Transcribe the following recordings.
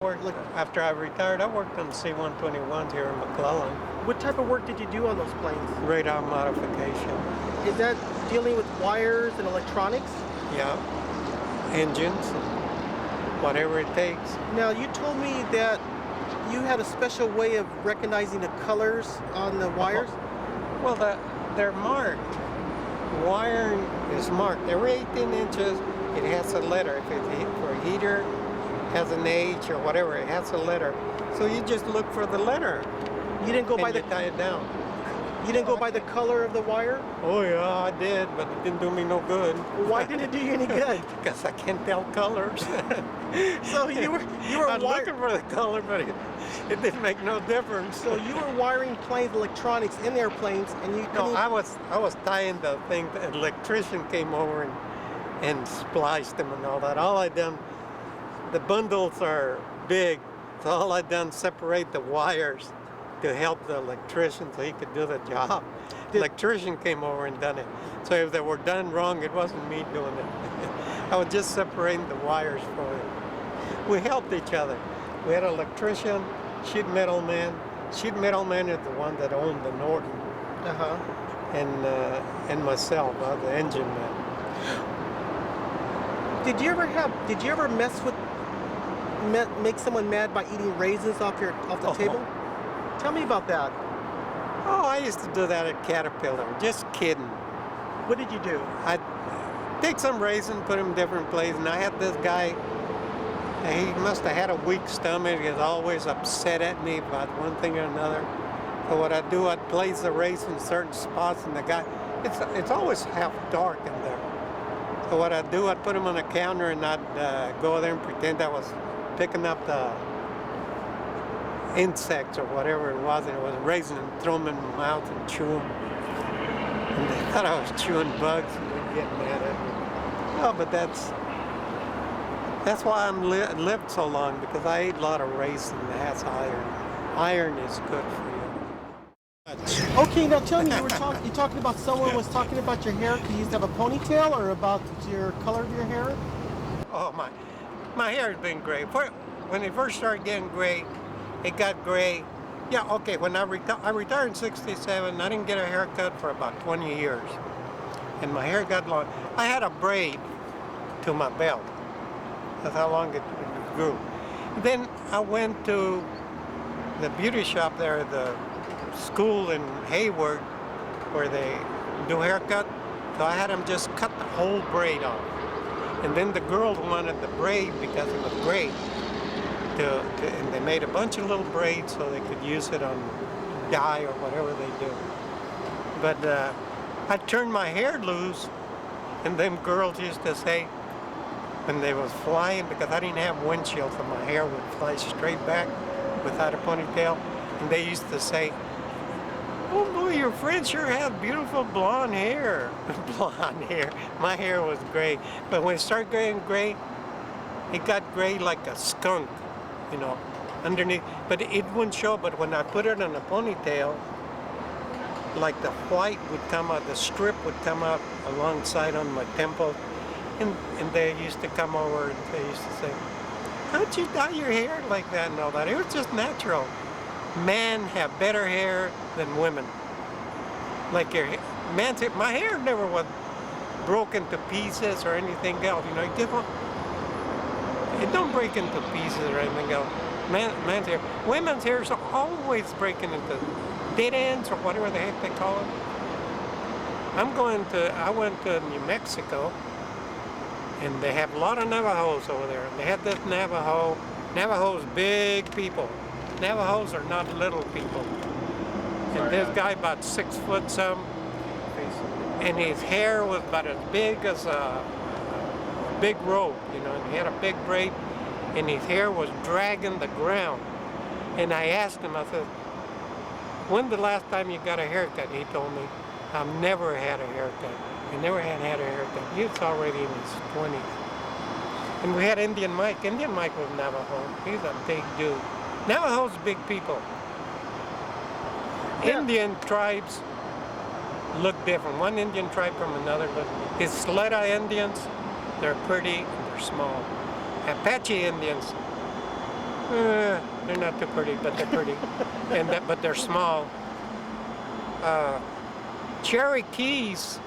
Worked, after I retired, I worked on C-121s here in McClellan. What type of work did you do on those planes? Radar modification. Is that dealing with wires and electronics? Yeah. Engines, whatever it takes. Now, you told me that you had a special way of recognizing the colors on the wires. Well, they're marked. Wiring is marked. Every 18 inches, it has a letter. If it's for a heater, has an H or whatever, it has a letter. So you just look for the letter. You didn't go by the tie it down. You didn't go by the color of the wire? Oh yeah, I did, but it didn't do me no good. Why didn't it do you any good? Because I can't tell colors. So you were I'm looking for the color, but it didn't make no difference. So you were wiring planes, electronics in airplanes, and you No, I was tying the thing. The electrician came over and spliced them and all that. All I done, the bundles are big, so all I done separate the wires to help the electrician so he could do the job. The electrician came over and done it. So if they were done wrong, it wasn't me doing it. I was just separating the wires for him. We helped each other. We had an electrician, sheet metal man. Sheet metal man is the one that owned the Norton. And myself, the engine man. Did you ever mess with make someone mad by eating raisins off the table? Tell me about that. Oh, I used to do that at Caterpillar. Just kidding. What did you do? I'd take some raisins, put them in different places, and I had this guy, he must have had a weak stomach. He was always upset at me about one thing or another. So what I'd do, I'd place the raisin in certain spots, and the guy, it's always half dark in there. So what I'd do, I'd put him on the counter, and I'd go there and pretend I was picking up the insects or whatever it was, and it was raisin, and throw them in my mouth and chew them. And they thought I was chewing bugs, and they'd get mad at me. Oh, but that's why I'm lived so long, because I ate a lot of raisin that has iron. Iron is good for you. Okay, now tell me, you're talking about someone was talking about your hair. You used to have a ponytail, or about your color of your hair? Oh, my hair has been gray. When it first started getting gray, it got gray. Yeah, okay, when I retired in 67, I didn't get a haircut for about 20 years. And my hair got long. I had a braid to my belt. That's how long it grew. Then I went to the beauty shop there, the school in Hayward, where they do haircut. So I had them just cut the whole braid off. And then the girls wanted the braid because it was great. And they made a bunch of little braids so they could use it on dye or whatever they do. But I turned my hair loose, and them girls used to say, when they was flying, because I didn't have windshield, so my hair would fly straight back without a ponytail, and they used to say, "Oh boy, your friend sure has beautiful blonde hair." Blonde hair. My hair was gray, but when it started getting gray, it got gray like a skunk, you know, underneath. But it wouldn't show. But when I put it in a ponytail, like the white would come out, the strip would come out alongside on my temple, and they used to come over and they used to say, "How'd you dye your hair like that?" and all that. It was just natural. Men have better hair than women. Like your man's hair, my hair never was broken to pieces or anything else. You know, it don't break into pieces or anything else. Man's hair, women's hair is always breaking into dead ends or whatever the heck they call it. I went to New Mexico, and they have a lot of Navajos over there. And they had this Navajos big people. Navajos are not little people. And this guy about 6 foot some, and his hair was about as big as a big rope, you know, and he had a big braid, and his hair was dragging the ground. And I asked him, I said, "When the last time you got a haircut?" And he told me, "I've never had a haircut." He never had a haircut. He was already in his 20s. And we had Indian Mike. Indian Mike was Navajo. He's a big dude. Navajos big people. Yeah. Indian tribes look different. One Indian tribe from another. But his Sleda Indians, they're pretty and they're small. Apache Indians, they're not too pretty, but they're pretty. But they're small. Cherokees,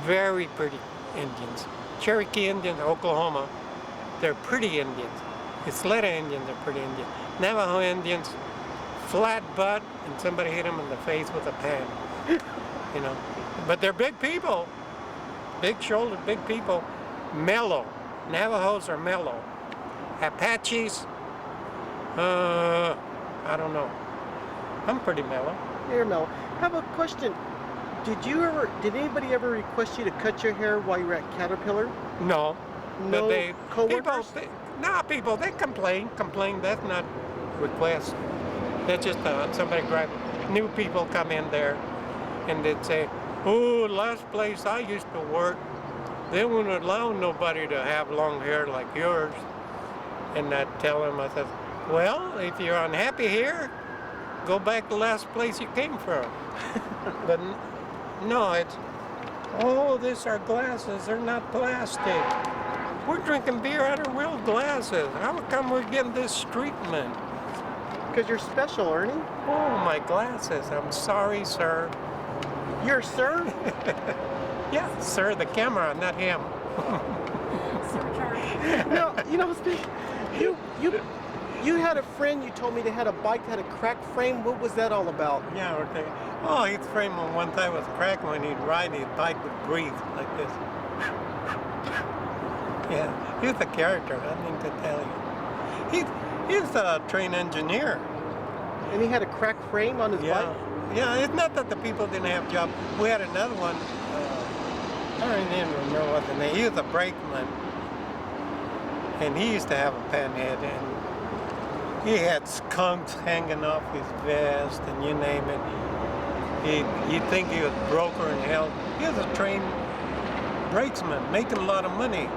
very pretty Indians. Cherokee Indians, Oklahoma, they're pretty Indians. Isleta Indians are pretty Indians. Navajo Indians, flat butt, and somebody hit them in the face with a pan. You know, but they're big people, big-shouldered, big people. Mellow. Navajos are mellow. Apaches, I don't know. I'm pretty mellow. Here, Mel. I have a question. Did anybody ever request you to cut your hair while you were at Caterpillar? No. No But coworkers? people, they complain. That's not request. That's just somebody new people come in there and they'd say, oh, last place I used to work, they wouldn't allow nobody to have long hair like yours. And I'd tell them, I said, well, if you're unhappy here, go back to the last place you came from. But no, it's, oh, these are glasses, they're not plastic. We're drinking beer out of real glasses. How come we're getting this treatment? Because you're special, Ernie. Oh, my glasses. I'm sorry, sir. You're sir? Yeah, sir, the camera, not him. No, you know, you had a friend you told me that had a bike that had a cracked frame. What was that all about? Yeah, okay. Oh, his frame one time was cracked when he'd ride, his bike would breathe like this. Yeah, he's a character, I need to tell you. He's a trained engineer. And he had a cracked frame on his bike? Yeah, it's not that the people didn't have jobs. We had another one, I don't even remember what the name, he was a brakeman. And he used to have a panhead, and he had skunks hanging off his vest, and you name it. You'd think he was broker in hell. He was a trained brakesman, making a lot of money.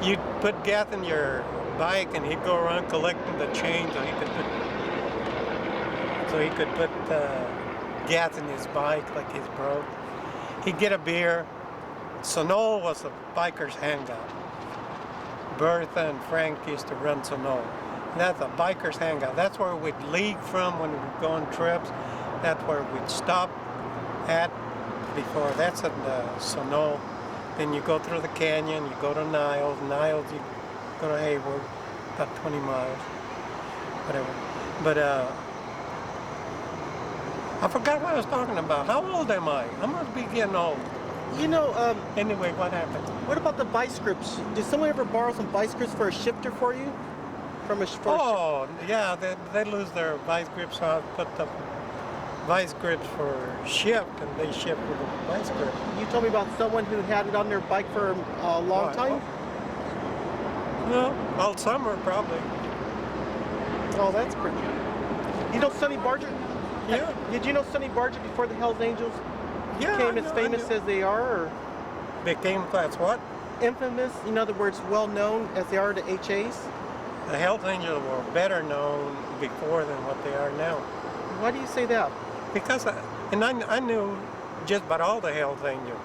You'd put gas in your bike, and he'd go around collecting the change, so he could put gas in his bike like he's broke. He'd get a beer. Sonol was a biker's hangout. Bertha and Frank used to run Sonol. That's a biker's hangout. That's where we'd leave from when we were going trips. That's where we'd stop at before. That's in Sonol. Then you go through the canyon, you go to Niles. Niles, you go to Hayward, about 20 miles, whatever. But I forgot what I was talking about. How old am I? I must be getting old. You know, Anyway, what happened? what about the bike scripts? Did someone ever borrow some bike scripts for a shifter for you? Oh, yeah, they lose their vice grips, so I put the vice grips for shift, and they shift with the vice grip. You told me about someone who had it on their bike for a long time? No, all summer probably. Oh, that's pretty. You know Sonny Barger? Yeah. Did you know Sonny Barger before the Hells Angels Yeah, became I as know, famous as they are? Or Became class what? infamous, in other words, well known as they are to HAs? The Hells Angels were better known before than what they are now. Why do you say that? Because, I knew just about all the Hells Angels.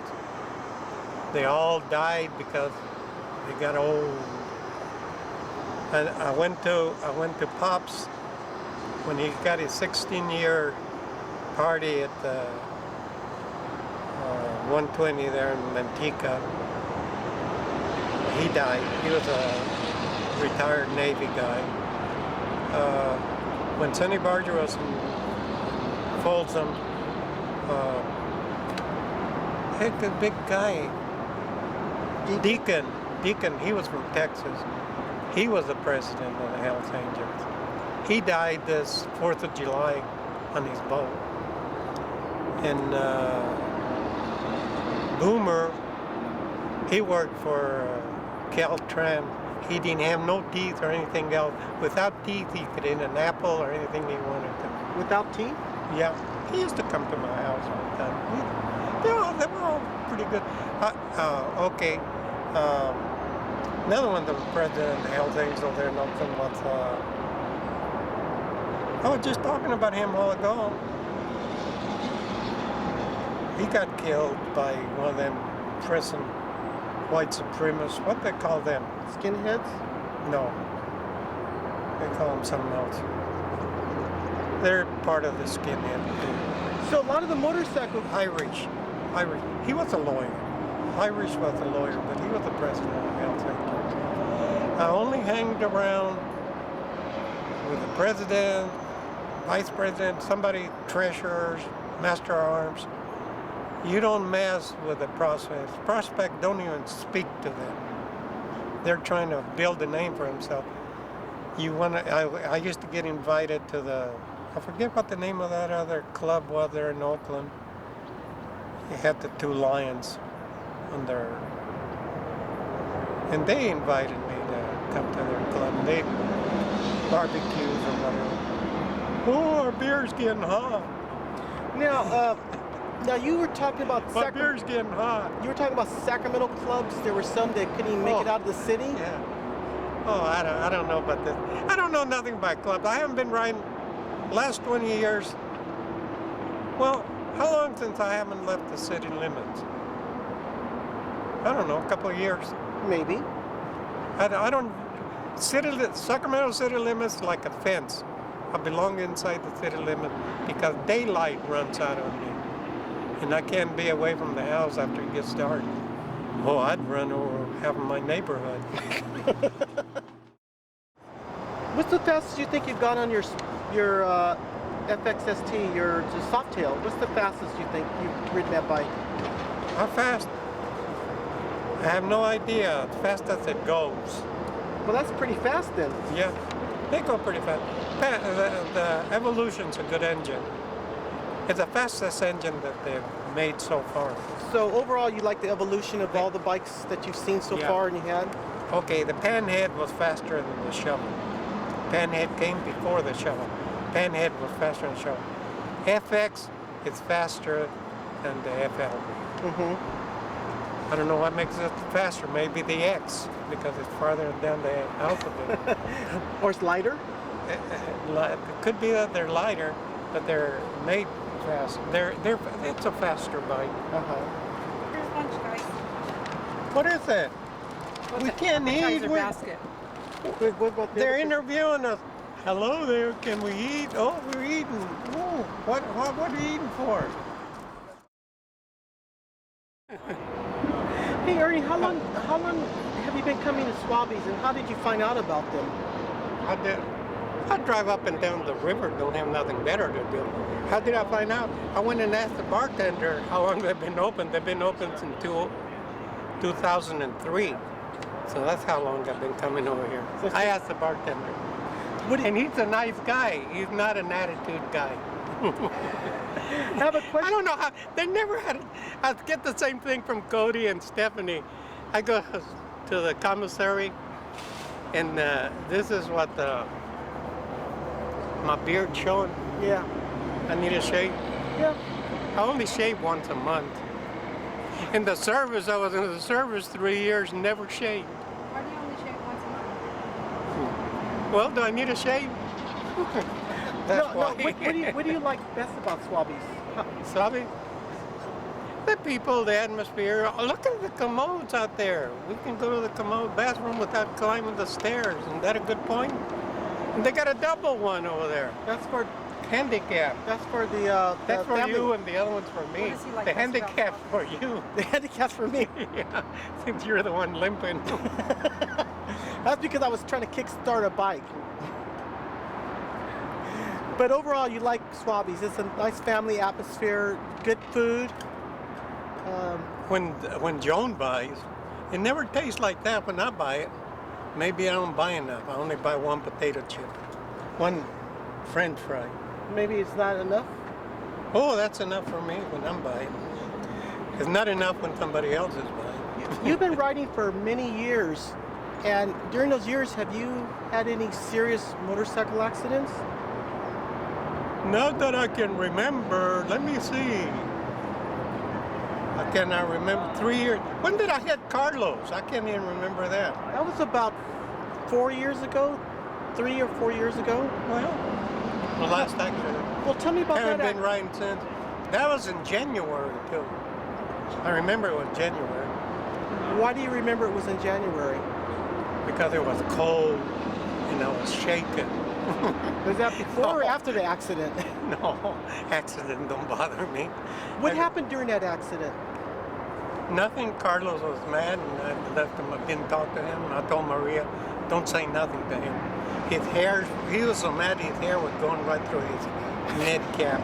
They all died because they got old. And I went to Pop's when he got his 16-year party at the 120 there in Manteca. He died. He was a retired Navy guy. When Sonny Barger was in Folsom, heck, a big guy, Deacon, he was from Texas. He was the president of the Hells Angels. He died this 4th of July on his boat. And Boomer, he worked for Caltran. He didn't have no teeth or anything else. Without teeth, he could eat an apple or anything he wanted to. Without teeth? Yeah, he used to come to my house all the time. They were all pretty good. Okay. Another one, the president of the Hells Angels there, nothing was, I was just talking about him a while ago. He got killed by one of them prison white supremacists. What they call them? Skinheads? No. They call them something else. They're part of the skinhead. So a lot of the motorcycle. Irish. He was a lawyer. Irish was a lawyer, but he was the president of Hells Angels. I only hanged around with the president, vice president, somebody, treasurers, master arms. You don't mess with the prospect. Prospect don't even speak to them. They're trying to build a name for himself. I used to get invited to I forget what the name of that other club was there in Oakland. They had the two lions on their, and they invited me to come to their club. And they barbecues or whatever. Oh, our beer's getting hot. Now you were talking about My beer's getting hot. You were talking about Sacramento clubs. There were some that couldn't even make it out of the city. Yeah. Oh, I don't know about this. I don't know nothing about clubs. I haven't been riding last 20 years. Well, how long since I haven't left the city limits? I don't know, a couple of years. Maybe. I don't. Sacramento city limits like a fence. I belong inside the city limit because daylight runs out on me. And I can't be away from the house after it gets dark. Oh, I'd run over half of my neighborhood. What's the fastest you think you've gone on your FXST, your Softail? What's the fastest you think you've ridden that bike? How fast? I have no idea. As fast as it goes. Well, that's pretty fast then. Yeah, they go pretty fast. The Evolution's a good engine. It's the fastest engine that they've made so far. So overall, you like the evolution of all the bikes that you've seen so far and you had? Okay, the Panhead was faster than the Shovel. Panhead came before the Shovel. Panhead was faster than the Shovel. FX is faster than the FL. Mm-hmm. I don't know what makes it faster. Maybe the X, because it's farther down the alphabet. Or it's lighter? It could be that they're lighter, but they're made fast. It's a faster bike. Here's lunch, guys. What is that? We can't eat. Basket. They're interviewing us. Hello there. Can we eat? Oh, we're eating. Oh, what are you eating for? Hey Ernie, how long have you been coming to Swabbies, and how did you find out about them? I drive up and down the river, don't have nothing better to do. How did I find out? I went and asked the bartender how long they've been open. They've been open since 2003. So that's how long I've been coming over here. I asked the bartender. And he's a nice guy. He's not an attitude guy. I have a question. I don't know how, they never had, I get the same thing from Cody and Stephanie. I go to the commissary, and this is what my beard's showing. Yeah. I need a shave. Yeah. I only shave once a month. In the service, I was in the service 3 years, never shaved. Why do you only shave once a month? Well, do I need a shave? That's why. What do you like best about Swabbies? Swabby? The people, the atmosphere. Oh, look at the commodes out there. We can go to the commode bathroom without climbing the stairs. Isn't that a good point? And they got a double one over there. That's for handicap. That's for the that's for family. you, and the other one's for me. What does he like The best handicap's about for you. The handicap's for me. Yeah, since you're the one limping. That's because I was trying to kickstart a bike. But overall, you like Swabbies. It's a nice family atmosphere, good food. When Joan buys, it never tastes like that when I buy it. Maybe I don't buy enough. I only buy one potato chip, one French fry. Maybe it's not enough? Oh, that's enough for me when I'm buying. It's not enough when somebody else is buying. You've been riding for many years, and during those years, have you had any serious motorcycle accidents? Not that I can remember. Let me see. I cannot remember 3 years. When did I hit Carlos? I can't even remember that. That was about 4 years ago, 3 or 4 years ago. Well, the last accident. Well, tell me about I haven't that. been riding since. That was in January too. I remember it was January. Why do you remember it was in January? Because it was cold and and I was shaking. Was that before or after the accident? No, accident don't bother me. What I- happened during that accident? Nothing. Carlos was mad, and I left him. I didn't talk to him. And I told Maria, don't say nothing to him. His hair, he was so mad his hair was going right through his knit cap.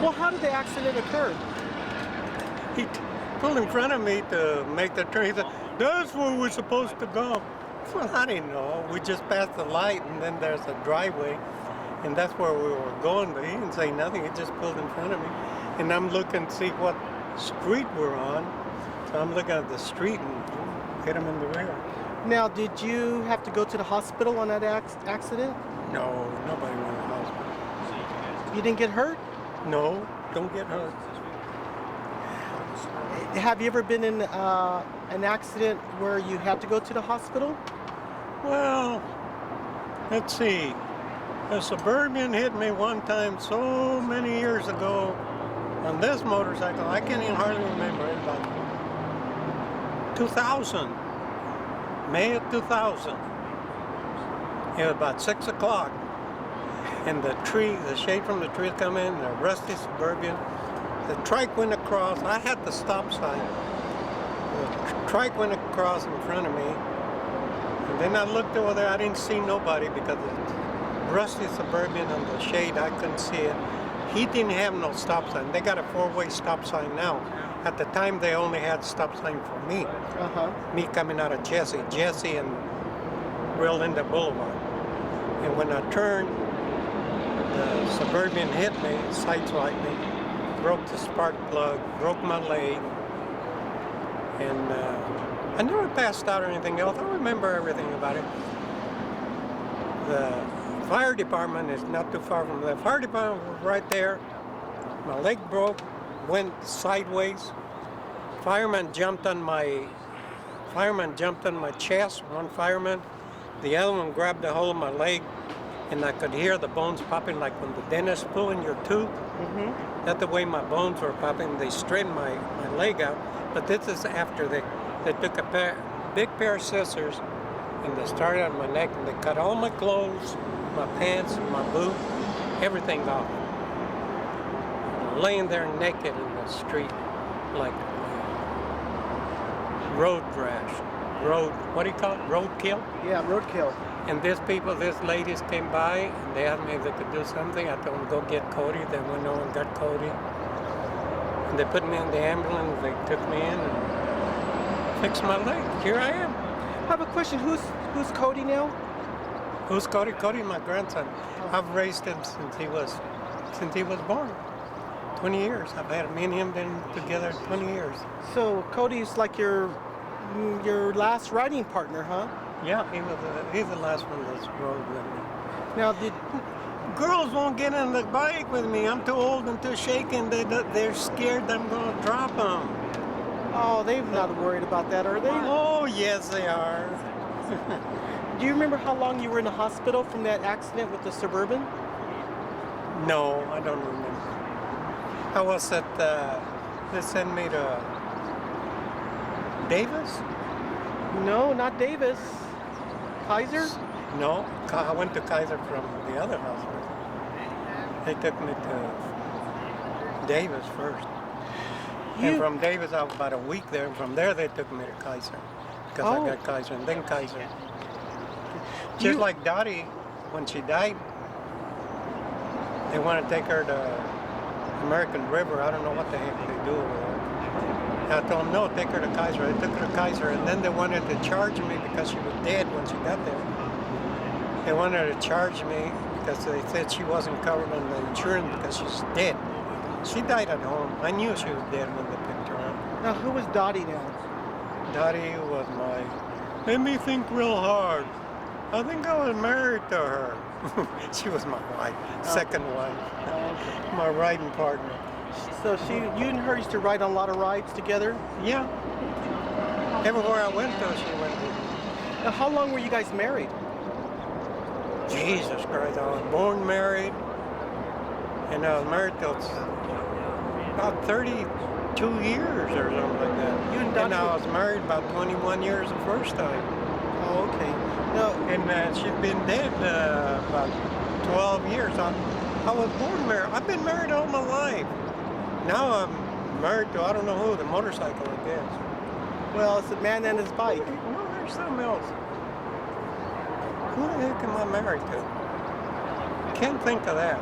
Well, how did the accident occur? He pulled in front of me to make the turn. He said, that's where we're supposed to go. Well, I didn't know. We just passed the light, and then there's a driveway, and that's where we were going, but he didn't say nothing. He just pulled in front of me. And I'm looking to see what street we're on. So I'm looking at the street and hit him in the rear. Now, did you have to go to the hospital on that accident? No, nobody went to the hospital. You didn't get hurt? No, don't get hurt. Have you ever been in an accident where you had to go to the hospital? Well, let's see. A Suburban hit me one time so many years ago on this motorcycle. I can't even hardly remember it. About 2000, May of 2000. It was about 6 o'clock, and the shade from the trees come in, and a rusty Suburban. The trike went across. I had the stop sign. The trike went across in front of me, and then I looked over there. I didn't see nobody because the rusty Suburban on the shade, I couldn't see it. He didn't have no stop sign. They got a four-way stop sign now. At the time, they only had stop sign for me. Me coming out of Jesse and Real Linda Boulevard. And when I turned, the Suburban hit me, sideswiped me, broke the spark plug, broke my leg, and I never passed out or anything else. I remember everything about it. The fire department is not too far from the fire department was right there. My leg broke, went sideways. Fireman jumped on my chest, one fireman. The other one grabbed a hold of my leg, and I could hear the bones popping like when the dentist pulling your tooth. That's the way my bones were popping. They straightened my leg out. But this is after they took a big pair of scissors and they started on my neck and they cut all my clothes, my pants, my boot, everything off. Laying there naked in the street like road rash. What do you call it? Roadkill? Yeah, roadkill. And these ladies came by and they asked me if they could do something. I told them go get Cody. They went over and got Cody. And they put me in the ambulance. They took me in and fixed my leg. Here I am. I have a question. Who's Cody now? Who's Cody? Cody, my grandson. I've raised him since he was born. 20 years. I've had me and him been together 20 years. So Cody's like your last riding partner, huh? Yeah, he's the last one that's rode with me. Now, Girls won't get on the bike with me. I'm too old and too shaken. They're scared that I'm going to drop them. oh, they're not worried about that, are they? Oh, yes, they are. Do you remember how long you were in the hospital from that accident with the Suburban? No, I don't remember. I was at, they sent me to Davis? No, not Davis. Kaiser? No, I went to Kaiser from the other hospital. They took me to Davis first. And from Davis, I was about a week there. And from there, they took me to Kaiser. Because I got Kaiser and then Kaiser. Just like Dottie, when she died, they want to take her to American River. I don't know what the heck they do with her. I told them, no, take her to Kaiser. I took her to Kaiser, and then they wanted to charge me because she was dead when she got there. They wanted to charge me because they said she wasn't covered on the insurance because she's dead. She died at home. I knew she was dead when they picked her up. Now, who was Dottie now? Dottie was let me think real hard. I think I was married to her. She was my wife, second wife, my riding partner. So you and her used to ride on a lot of rides together? Yeah. Everywhere I went to, she went with me. Now, how long were you guys married? Jesus Christ, I was born married, and I was married till about 32 years or something like that. You and I was married about 21 years the first time. Oh, okay. No. And she's been dead about 12 years. I was born married. I've been married all my life. Now I'm married to I don't know who, the motorcycle, I guess. Well, it's a man and his bike. No, there's something else. Who the heck am I married to? Can't think of that.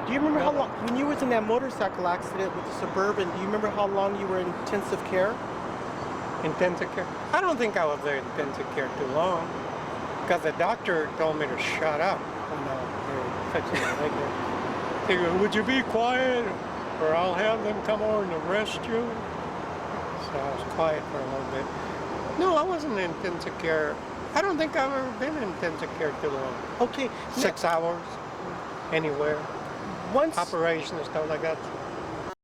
Do you remember how long, when you was in that motorcycle accident with the Suburban, do you remember how long you were in intensive care? Intensive care? I don't think I was there in intensive care too long. Because the doctor told me to shut up when they were fixing my leg there. He goes, would you be quiet or I'll have them come over and arrest you? So I was quiet for a little bit. No, I wasn't in intensive care. I don't think I've ever been in intensive care too long. Okay. 6 hours, anywhere. Once Operation and stuff like that.